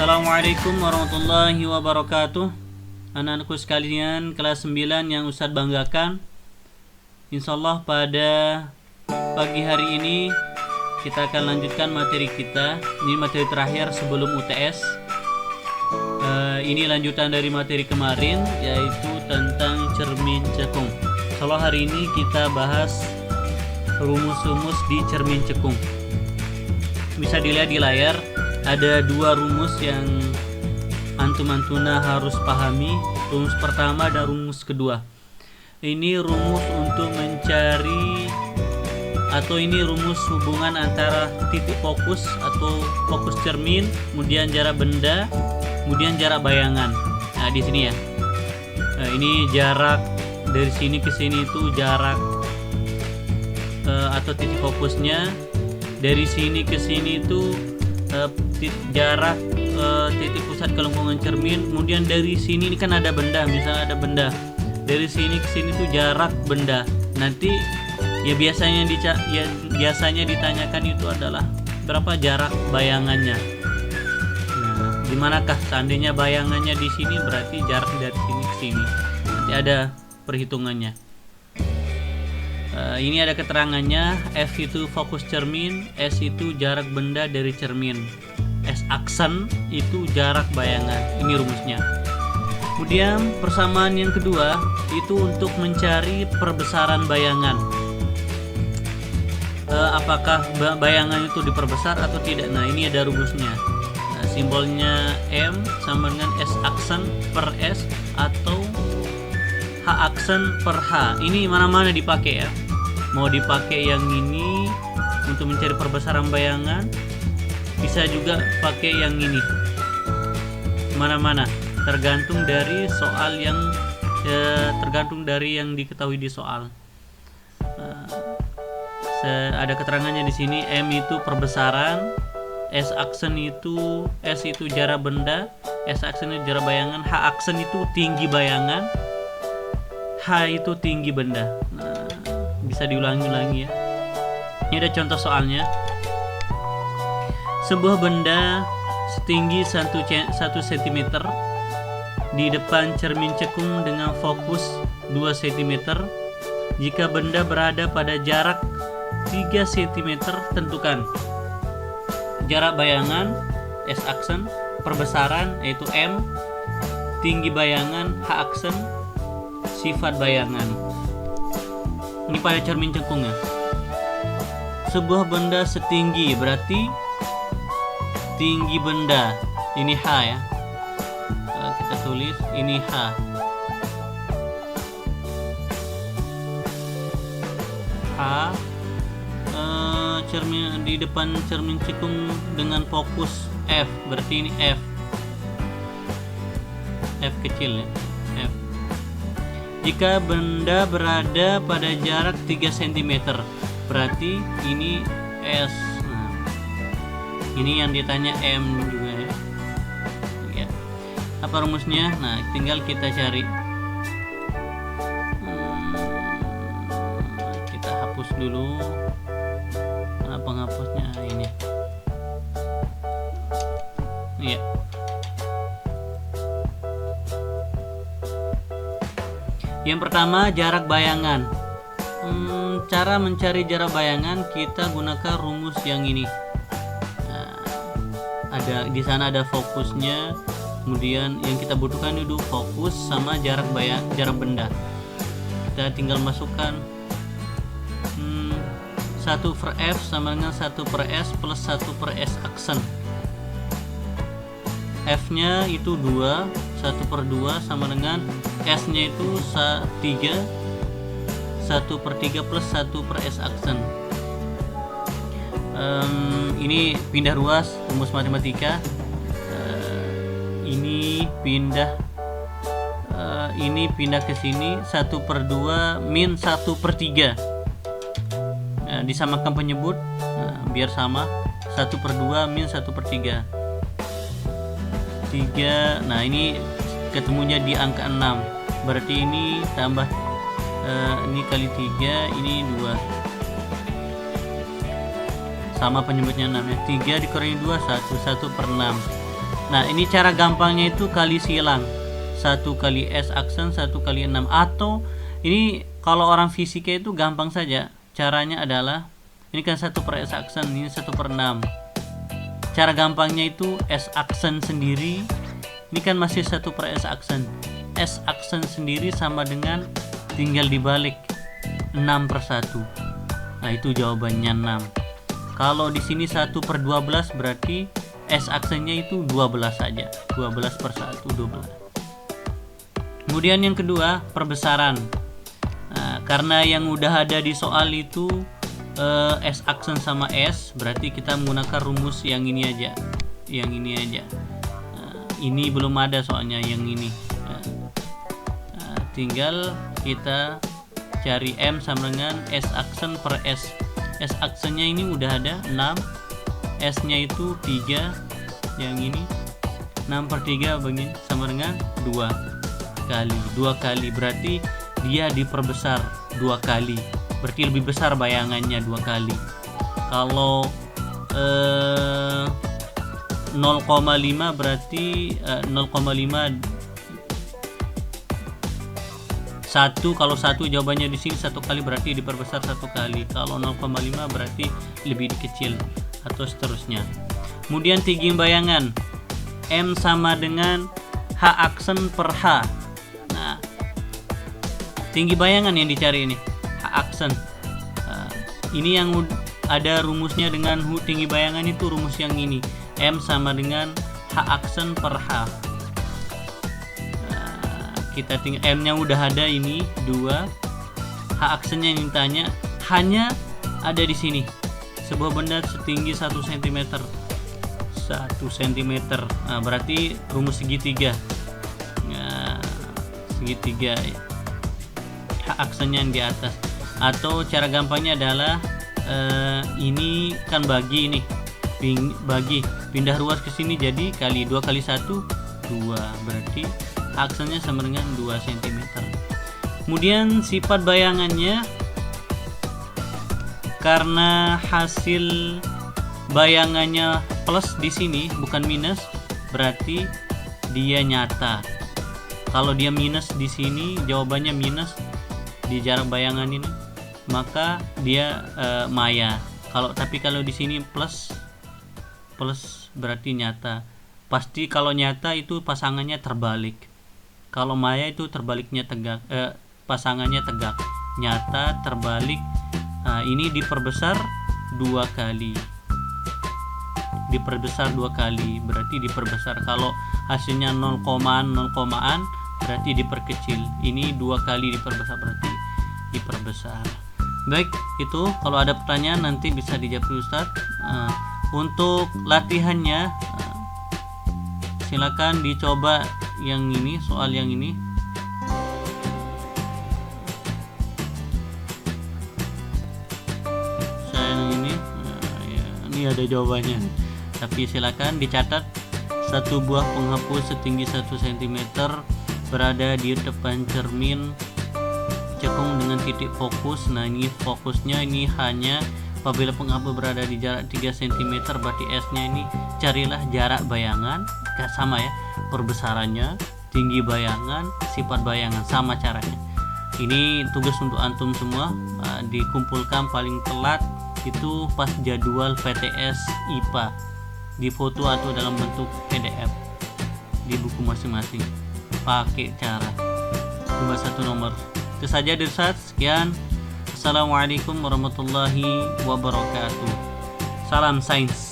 Assalamualaikum warahmatullahi wabarakatuh. Anak-anakku sekalian kelas 9 yang Ustadz banggakan, insyaallah pada pagi hari ini kita akan lanjutkan materi kita. Ini materi terakhir sebelum UTS. Ini lanjutan dari materi kemarin, yaitu tentang cermin cekung. Insyaallah hari ini kita bahas rumus-rumus di cermin cekung. Bisa dilihat di layar, ada dua rumus yang antum-antuna harus pahami. Rumus pertama dan rumus kedua. Ini rumus untuk mencari, atau ini rumus hubungan antara titik fokus atau fokus cermin, kemudian jarak benda, kemudian jarak bayangan. Nah, di sini ya. Nah, ini jarak dari sini ke sini itu jarak atau titik fokusnya. Dari sini ke sini itu jarak titik pusat kelengkungan cermin. Kemudian dari sini ini kan ada benda, misalnya ada benda. Dari sini ke sini tuh jarak benda. Nanti ya biasanya ditanyakan itu adalah berapa jarak bayangannya. Nah, dimanakah seandainya bayangannya di sini, berarti jarak dari sini ke sini. Nanti ada perhitungannya. Ini ada keterangannya. F itu fokus cermin, S itu jarak benda dari cermin, S aksen itu jarak bayangan. Ini rumusnya. Kemudian persamaan yang kedua itu untuk mencari perbesaran bayangan. Apakah bayangan itu diperbesar atau tidak? Nah, ini ada rumusnya. Nah, simbolnya M sama dengan S aksen per S atau H aksen per H. Ini mana-mana dipakai ya. Mau dipakai yang ini untuk mencari perbesaran bayangan, bisa juga pakai yang ini. Mana-mana, tergantung dari soal yang tergantung dari yang diketahui di soal. Ada keterangannya di sini. M itu perbesaran, S aksen itu jarak benda, S aksen itu jarak bayangan, H aksen itu tinggi bayangan, H itu tinggi benda. Nah, bisa diulangi-ulangi ya. Ini ada contoh soalnya. Sebuah benda setinggi 1 cm di depan cermin cekung dengan fokus 2 cm. Jika benda berada pada jarak 3 cm, tentukan jarak bayangan S aksen, perbesaran yaitu M, tinggi bayangan H aksen, sifat bayangan. Ini pada cermin cekung ya. Sebuah benda setinggi berarti tinggi benda, ini H ya. Kita tulis ini H. Cermin di depan cermin cekung dengan fokus F, berarti ini F. F kecil ya. F. Jika benda berada pada jarak 3 cm, berarti ini S. Nah, ini yang ditanya M juga ya. Ya. Apa rumusnya? Nah, tinggal kita cari. Kita hapus dulu. Mana penghapusnya? Ini. Iya. Yang pertama, jarak bayangan. Cara mencari jarak bayangan kita gunakan rumus yang ini. Nah, ada di sana ada fokusnya, kemudian yang kita butuhkan itu fokus sama jarak benda. Kita tinggal masukkan 1 per F sama dengan 1 per S plus 1 per S aksen. F-nya itu 2, 1 per 2 sama dengan S-nya itu 3, 1 per 3 plus 1 per S aksen. Ini pindah ruas, rumus matematika. Ini pindah ke sini, 1 per 2 min 1 per 3. Disamakan penyebut, biar sama. 1 per 2 min 1 per 3. 3. Nah, ini ketemunya di angka 6. Berarti ini tambah ini kali 3, ini 2. Sama penyebutnya 6 ya. 3 dikurangi 2, 1 per 6. Nah, ini cara gampangnya itu kali silang. 1 kali S aksen 1 kali 6. Atau ini kalau orang fisika itu gampang saja. Caranya adalah ini kan 1 per S aksen, ini 1 per 6. Cara gampangnya itu S aksen sendiri. Ini kan masih 1 per S aksen. S aksen sendiri sama dengan tinggal dibalik 6 per 1. Nah, itu jawabannya 6. Kalau di sini 1 per 12 berarti S aksennya itu 12 saja. 12 per 1, 12. Kemudian yang kedua, perbesaran. Nah, karena yang udah ada di soal itu S aksen sama S, berarti kita menggunakan rumus yang ini aja. Yang ini aja. Ini belum ada soalnya yang ini. Tinggal kita cari M sama dengan S aksen per S. S aksennya ini udah ada 6, S nya itu 3, yang ini 6 per 3 begini sama dengan 2 kali, berarti dia diperbesar 2 kali, berarti lebih besar bayangannya 2 kali. Kalau 0,5 berarti 0,5 1, kalau 1 jawabannya di sini 1 kali berarti diperbesar 1 kali. Kalau 0,5 berarti lebih kecil atau seterusnya. Kemudian tinggi bayangan M sama dengan H aksen per H. Nah, tinggi bayangan yang dicari ini H aksen. Ini yang ada rumusnya dengan tinggi bayangan itu rumus yang ini, M sama dengan H aksen per H. Kita tinggal M nya udah ada ini 2, H aksennya yang ditanya hanya ada di sini, sebuah benda setinggi 1 cm. 1 cm. Nah, berarti rumus segitiga. Nah, segitiga H aksennya yang di atas. Atau cara gampangnya adalah ini kan bagi ini, bagi pindah ruas ke sini jadi kali 2 kali 1 2, berarti aksennya sama dengan 2 cm. Kemudian sifat bayangannya, karena hasil bayangannya plus di sini bukan minus, berarti dia nyata. Kalau dia minus di sini, jawabannya minus di jarak bayangan ini, maka dia maya. Tapi kalau di sini plus berarti nyata. Pasti kalau nyata itu pasangannya terbalik. Kalau maya itu terbaliknya tegak, pasangannya tegak. Nyata terbalik. Nah, ini diperbesar 2 kali. Diperbesar 2 kali, berarti diperbesar. Kalau hasilnya 0,an berarti diperkecil. Ini 2 kali diperbesar, berarti diperbesar. Baik, itu kalau ada pertanyaan nanti bisa dijawab Ustadz. Untuk latihannya silakan dicoba yang ini, soal yang ini. Ini ada jawabannya, tapi silakan dicatat. 1 buah penghapus setinggi 1 cm berada di depan cermin, cekung dengan titik fokus. Nah, ini fokusnya ini hanya apabila penghapus berada di jarak 3 cm, berarti S nya ini carilah jarak bayangan, sama ya, perbesarannya, tinggi bayangan, sifat bayangan, sama caranya. Ini tugas untuk antum semua, dikumpulkan paling telat itu pas jadwal PTS IPA, di foto atau dalam bentuk PDF di buku masing-masing, pakai cara cuma 1 nomor. Itu saja dari saya. Sekian, assalamualaikum warahmatullahi wabarakatuh. Salam sains.